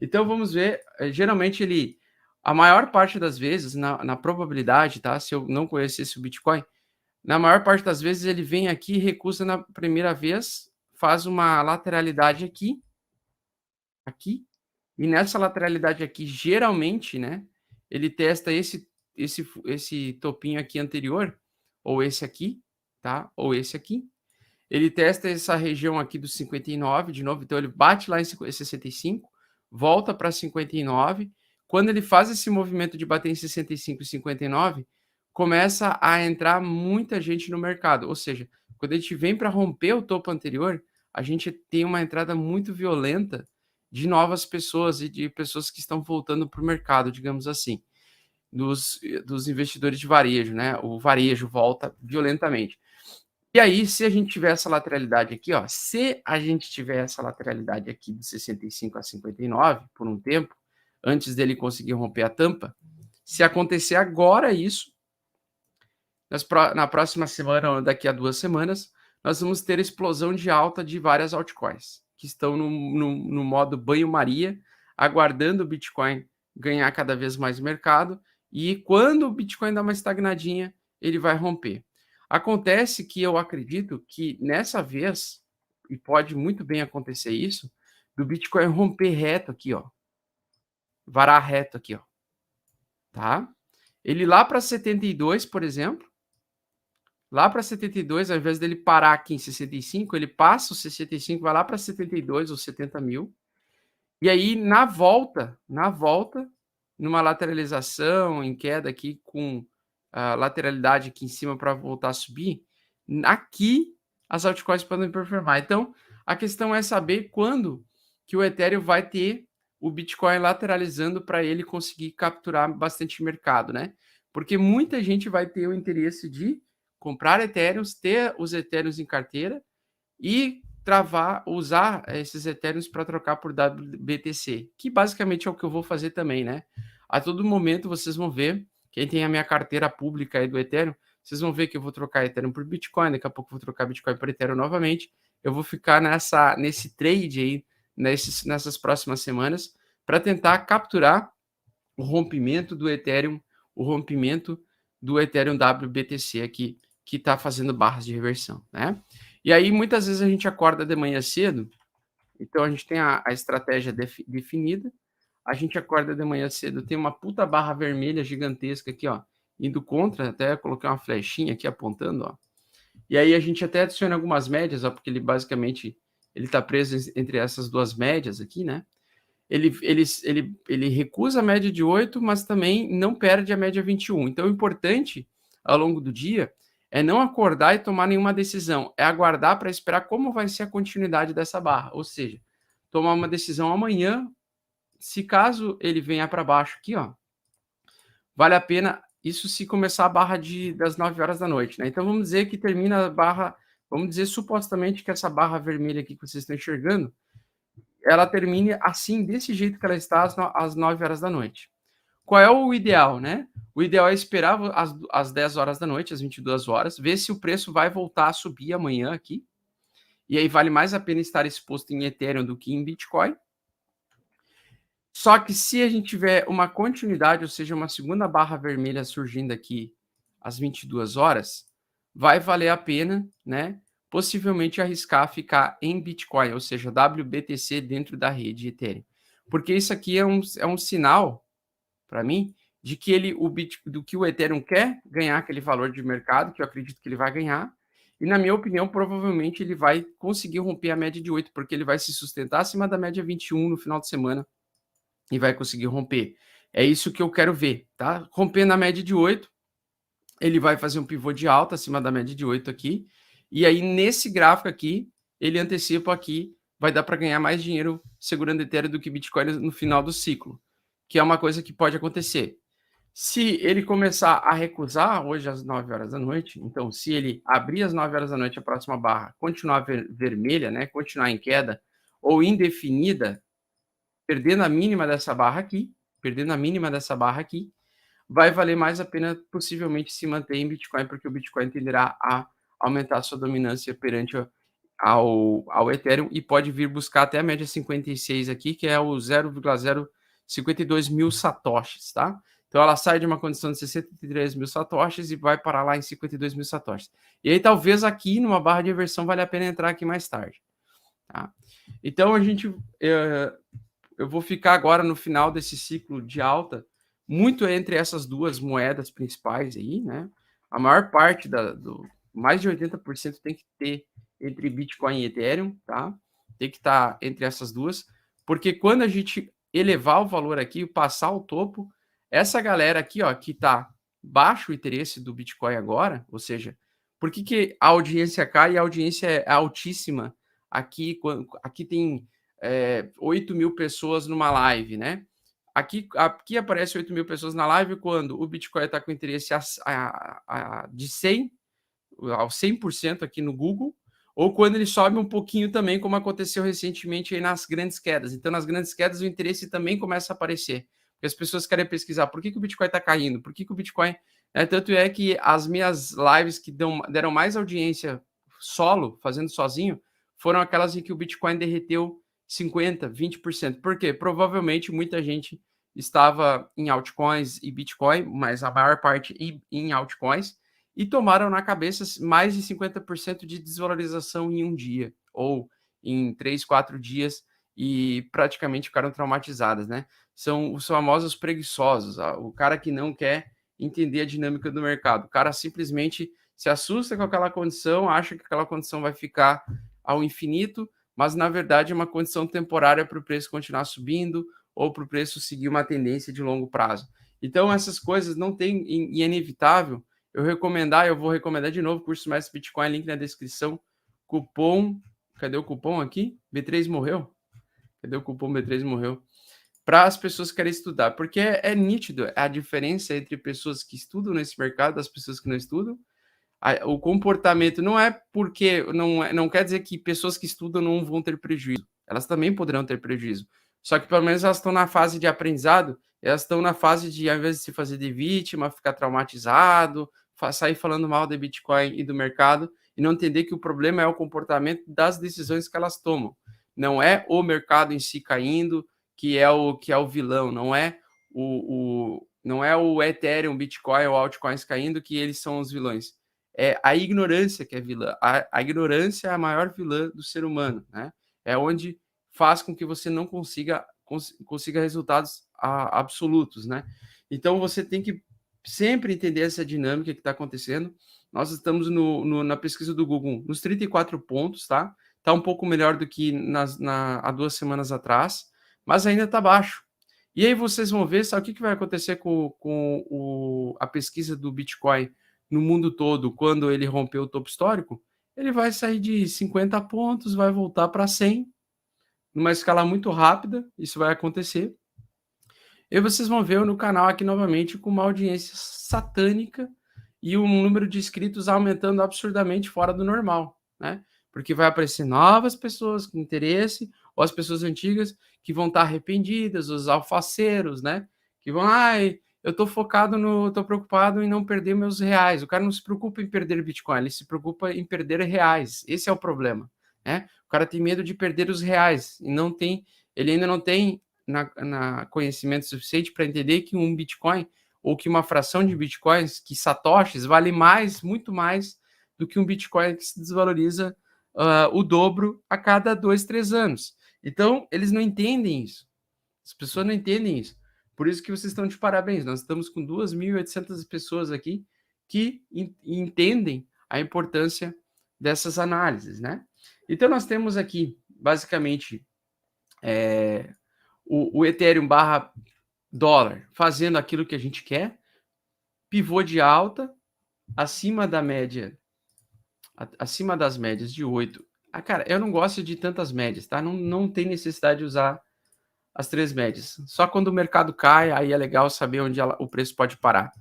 Então vamos ver, geralmente ele a maior parte das vezes, na probabilidade, tá, se eu não conhecesse o Bitcoin, na maior parte das vezes ele vem aqui e recusa na primeira vez, faz uma lateralidade aqui, aqui, e nessa lateralidade aqui, geralmente, né, ele testa esse topinho aqui anterior, ou esse aqui, tá, ou esse aqui. Ele testa essa região aqui dos 59 de novo, então ele bate lá em 65, volta para 59. Quando ele faz esse movimento de bater em 65 e 59, começa a entrar muita gente no mercado. Ou seja, quando a gente vem para romper o topo anterior, a gente tem uma entrada muito violenta de novas pessoas e de pessoas que estão voltando para o mercado, digamos assim, dos investidores de varejo, né? O varejo volta violentamente. E aí, se a gente tiver essa lateralidade aqui, ó, se a gente tiver essa lateralidade aqui de 65 a 59 por um tempo, antes dele conseguir romper a tampa, se acontecer agora isso, na próxima semana ou daqui a 2 semanas, nós vamos ter explosão de alta de várias altcoins, que estão no modo banho-maria, aguardando o Bitcoin ganhar cada vez mais mercado, e quando o Bitcoin dá uma estagnadinha, ele vai romper. Acontece que eu acredito que nessa vez, e pode muito bem acontecer isso, do Bitcoin romper reto aqui, ó, varar reto aqui, ó, tá? Ele lá para 72, por exemplo, lá para 72, ao invés dele parar aqui em 65, ele passa o 65, vai lá para 72 ou 70 mil. E aí, na volta, numa lateralização, em queda aqui, com a lateralidade aqui em cima para voltar a subir, aqui as altcoins podem performar. Então, a questão é saber quando que o Ethereum vai ter o Bitcoin lateralizando para ele conseguir capturar bastante mercado, né? Porque muita gente vai ter o interesse de comprar Ethereums, ter os Ethereums em carteira e usar esses Ethereums para trocar por WBTC, que basicamente é o que eu vou fazer também, né? A todo momento vocês vão ver, quem tem a minha carteira pública aí do Ethereum, vocês vão ver que eu vou trocar Ethereum por Bitcoin, daqui a pouco eu vou trocar Bitcoin por Ethereum novamente. Eu vou ficar nesse trade aí, nessas próximas semanas, para tentar capturar o rompimento do Ethereum, o rompimento do Ethereum WBTC aqui, que está fazendo barras de reversão, né? E aí, muitas vezes a gente acorda de manhã cedo, então a gente tem a estratégia definida, a gente acorda de manhã cedo, tem uma puta barra vermelha gigantesca aqui, ó, indo contra, até colocar uma flechinha aqui apontando, ó. E aí a gente até adiciona algumas médias, ó, porque ele basicamente ele está preso entre essas duas médias aqui, né? Ele recusa a média de 8, mas também não perde a média 21. Então, o importante ao longo do dia é não acordar e tomar nenhuma decisão, é aguardar para esperar como vai ser a continuidade dessa barra, ou seja, tomar uma decisão amanhã, se caso ele venha para baixo aqui, ó, vale a pena, isso se começar a barra das 9 horas da noite, né? Então, vamos dizer que termina a barra, vamos dizer supostamente que essa barra vermelha aqui que vocês estão enxergando, ela termine assim, desse jeito que ela está, às 9 horas da noite. Qual é o ideal, né? O ideal é esperar às 10 horas da noite, às 22 horas, ver se o preço vai voltar a subir amanhã aqui. E aí vale mais a pena estar exposto em Ethereum do que em Bitcoin. Só que se a gente tiver uma continuidade, ou seja, uma segunda barra vermelha surgindo aqui às 22 horas, vai valer a pena, né? Possivelmente arriscar ficar em Bitcoin, ou seja, WBTC dentro da rede Ethereum. Porque isso aqui é um sinal, para mim, de que do que o Ethereum quer ganhar aquele valor de mercado, que eu acredito que ele vai ganhar. E, na minha opinião, provavelmente ele vai conseguir romper a média de 8, porque ele vai se sustentar acima da média 21 no final de semana e vai conseguir romper. É isso que eu quero ver, tá? Romper na média de 8, ele vai fazer um pivô de alta acima da média de 8 aqui, e aí nesse gráfico aqui, ele antecipa aqui, vai dar para ganhar mais dinheiro segurando Ethereum do que Bitcoin no final do ciclo, que é uma coisa que pode acontecer. Se ele começar a recusar hoje às 9 horas da noite, então se ele abrir às 9 horas da noite a próxima barra, continuar vermelha, né, continuar em queda ou indefinida, perdendo a mínima dessa barra aqui, vai valer mais a pena possivelmente se manter em Bitcoin, porque o Bitcoin tenderá a aumentar a sua dominância perante ao Ethereum e pode vir buscar até a média 56 aqui, que é o 0,052 mil satoshis, tá? Então ela sai de uma condição de 63 mil satoshis e vai parar lá em 52 mil satoshis. E aí talvez aqui numa barra de inversão vale a pena entrar aqui mais tarde, tá? Então eu vou ficar agora no final desse ciclo de alta muito entre essas duas moedas principais aí, né? A maior parte mais de 80% tem que ter entre Bitcoin e Ethereum, tá? Tem que estar entre essas duas, porque quando a gente elevar o valor aqui, passar o topo, essa galera aqui, ó, que tá baixo o interesse do Bitcoin agora, ou seja, por que a audiência cai e a audiência é altíssima aqui? Aqui tem 8 mil pessoas numa live, né? Aqui aparece 8 mil pessoas na live quando o Bitcoin está com interesse de 100 ao 100% aqui no Google, ou quando ele sobe um pouquinho também, como aconteceu recentemente aí nas grandes quedas. Então, nas grandes quedas, o interesse também começa a aparecer, porque as pessoas querem pesquisar por que o Bitcoin está caindo, por que o Bitcoin... Tanto é que as minhas lives que deram mais audiência solo, fazendo sozinho, foram aquelas em que o Bitcoin derreteu 50%, 20%. Por quê? Provavelmente muita gente estava em altcoins e Bitcoin, mas a maior parte em altcoins, e tomaram na cabeça mais de 50% de desvalorização em um dia, ou em 3, 4 dias, e praticamente ficaram traumatizadas, né? São os famosos preguiçosos, o cara que não quer entender a dinâmica do mercado. O cara simplesmente se assusta com aquela condição, acha que aquela condição vai ficar ao infinito, mas na verdade é uma condição temporária para o preço continuar subindo ou para o preço seguir uma tendência de longo prazo. Então essas coisas não tem, e é inevitável eu vou recomendar de novo o curso Mestre Bitcoin, link na descrição, cupom, cadê o cupom aqui? B3 morreu? Cadê o cupom B3 morreu? Para as pessoas que querem estudar, porque é nítido a diferença entre pessoas que estudam nesse mercado e as pessoas que não estudam. O comportamento não é porque, não quer dizer que pessoas que estudam não vão ter prejuízo, elas também poderão ter prejuízo, só que pelo menos elas estão na fase de aprendizado, elas estão na fase de, ao invés de se fazer de vítima, ficar traumatizado, sair falando mal do Bitcoin e do mercado, e não entender que o problema é o comportamento das decisões que elas tomam, não é o mercado em si caindo, que é o vilão, não é o Ethereum, Bitcoin ou altcoins caindo que eles são os vilões. É a ignorância que é vilã. A ignorância é a maior vilã do ser humano, né? É onde faz com que você não consiga resultados absolutos, né? Então você tem que sempre entender essa dinâmica que está acontecendo. Nós estamos na pesquisa do Google nos 34 pontos, tá? Está um pouco melhor do que há 2 semanas atrás, mas ainda está baixo. E aí vocês vão ver, sabe o que vai acontecer com a pesquisa do Bitcoin no mundo todo quando ele romper o topo histórico? Ele vai sair de 50 pontos, vai voltar para 100, numa escala muito rápida, isso vai acontecer. E vocês vão ver no canal aqui novamente com uma audiência satânica e um número de inscritos aumentando absurdamente fora do normal, né? Porque vai aparecer novas pessoas com interesse, ou as pessoas antigas que vão estar arrependidas, os alfaceiros, né? Que vão, eu tô preocupado em não perder meus reais. O cara não se preocupa em perder Bitcoin, ele se preocupa em perder reais. Esse é o problema, né? O cara tem medo de perder os reais e ele ainda não tem na conhecimento suficiente para entender que um Bitcoin ou que uma fração de Bitcoins, que satoshis, vale muito mais do que um Bitcoin que se desvaloriza o dobro a cada 2, 3 anos. Então, eles não entendem isso. As pessoas não entendem isso. Por isso que vocês estão de parabéns. Nós estamos com 2.800 pessoas aqui que entendem a importância dessas análises, né? Então, nós temos aqui, basicamente, o Ethereum barra dólar fazendo aquilo que a gente quer, pivô de alta, acima da média, acima das médias de 8. Cara, eu não gosto de tantas médias, tá? Não tem necessidade de usar as 3 médias. Só quando o mercado cai, aí é legal saber onde o preço pode parar.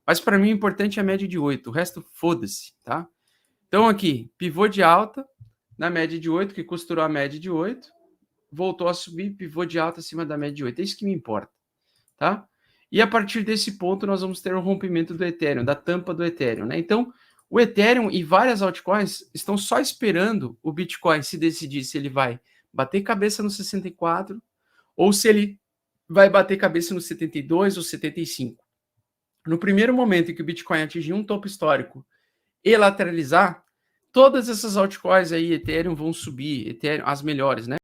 Mas para mim o importante é a média de 8, o resto foda-se, tá? Então aqui, pivô de alta, na média de 8, que costurou a média de 8, voltou a subir, pivô de alta acima da média de 8. É isso que me importa, tá? E a partir desse ponto nós vamos ter o rompimento do Ethereum, da tampa do Ethereum, né? Então, O Ethereum e várias altcoins estão só esperando o Bitcoin se decidir se ele vai bater cabeça no 64 ou se ele vai bater cabeça no 72 ou 75. No primeiro momento em que o Bitcoin atingir um topo histórico e lateralizar, todas essas altcoins aí, Ethereum, vão subir, Ethereum, as melhores, né?